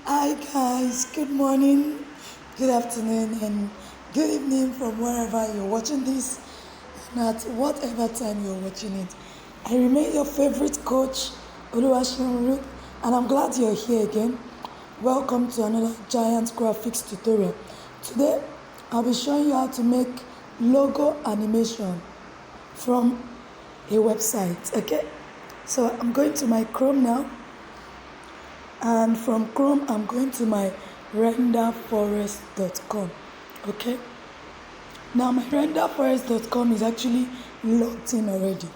Hi guys, good morning, good afternoon, and good evening from wherever you're watching this and at whatever time you're watching it. I remain your favorite coach, Oluwaseun Ruth, and I'm glad you're here again. Welcome to another Giant Graphics tutorial. Today, I'll be showing you how to make logo animation from a website, okay? So I'm going to my Chrome now, and from Chrome I'm going to my renderforest.com. Okay, now my renderforest.com is actually logged in already.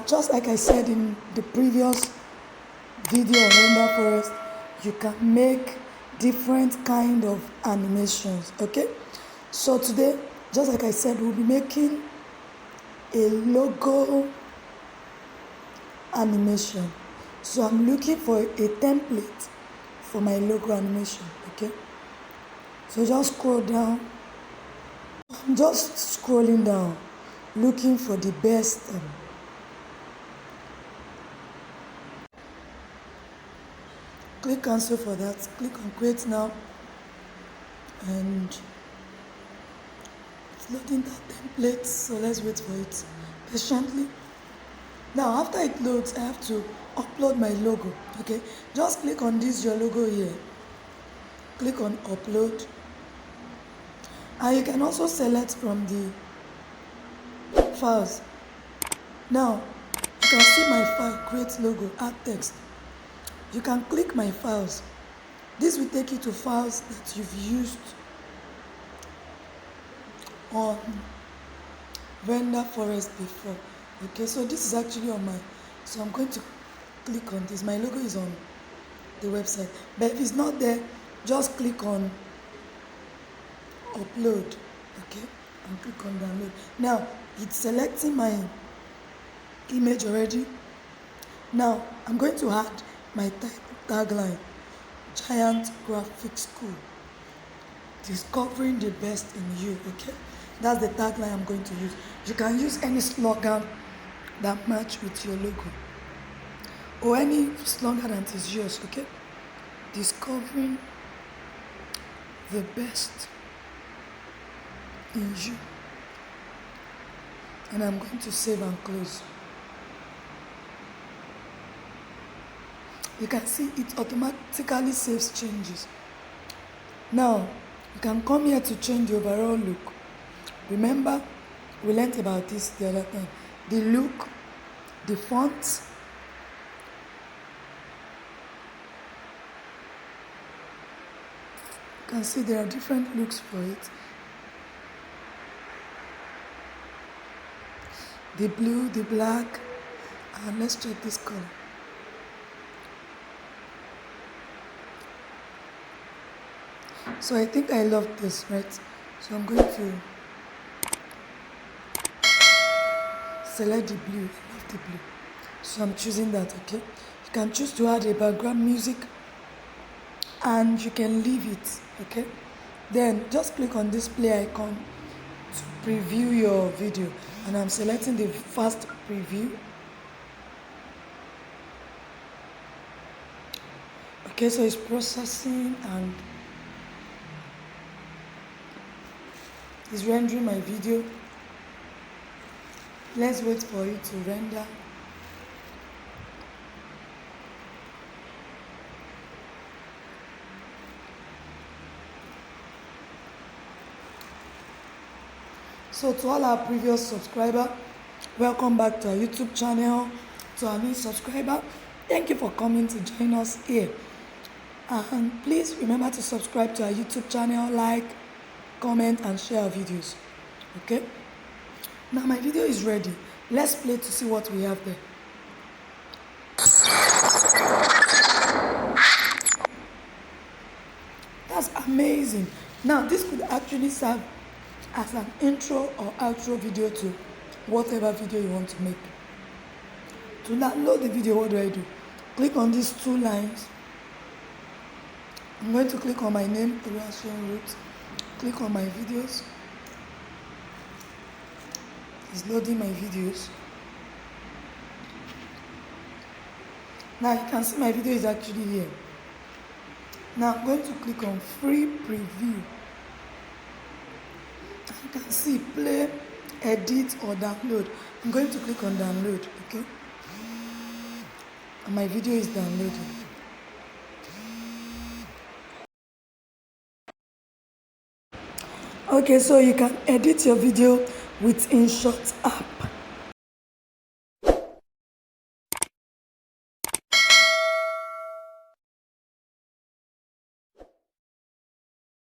Just like I said in the previous video on renderforest, you can make different kind of animations. Okay, so today, just like I said, we'll be making a logo animation. So I'm looking for a template for my logo animation. Okay, so just scroll down. I'm just scrolling down, looking for the best. Click cancel for that. Click on create now, and it's loading that template. So let's wait for it patiently. Now after it loads, I have to upload my logo. Okay, just click on this your logo here. Click on upload, and you can also select from the files. Now you can see my file, create logo, add text. You can click my files. This will take you to files that you've used on renderforest before. Okay, so this is actually on my, so I'm going to click on this. My logo is on the website, but if it's not there, just click on upload. Okay, and click on download. Now it's selecting my image already. Now I'm going to add my tagline: Giant Graphics School, discovering the best in you. Okay, that's the tagline I'm going to use. You can use any slogan that match with your logo, or any slogan that is yours. Okay, discovering the best in you, and I'm going to save and close. You can see it automatically saves changes. Now you can come here to change the overall look. Remember, we learned about this the other time. The look, the font, you can see there are different looks for it. The blue, the black, and let's check this color. So I think I love this, right? So I'm going to select the blue. I love the blue. So I'm choosing that, okay? You can choose to add a background music, and you can leave it, okay? Then just click on this play icon to preview your video, and I'm selecting the fast preview. Okay, so it's processing and it's rendering my video. Let's wait for it to render. So to all our previous subscribers, welcome back to our YouTube channel. To our new subscriber, thank you for coming to join us here. And please remember to subscribe to our YouTube channel, like, comment, and share our videos. Okay? Now my video is ready. Let's play to see what we have there. That's amazing. Now this could actually serve as an intro or outro video to whatever video you want to make. To download the video, what do? Click on these two lines. I'm going to click on my name, Oluwaseun Ruth. Click on my videos. It's loading my videos. Now you can see my video is actually here. Now I'm going to click on free preview. You can see play, edit, or download. I'm going to click on download, okay? And my video is downloading. Okay, so you can edit your video with InShot app.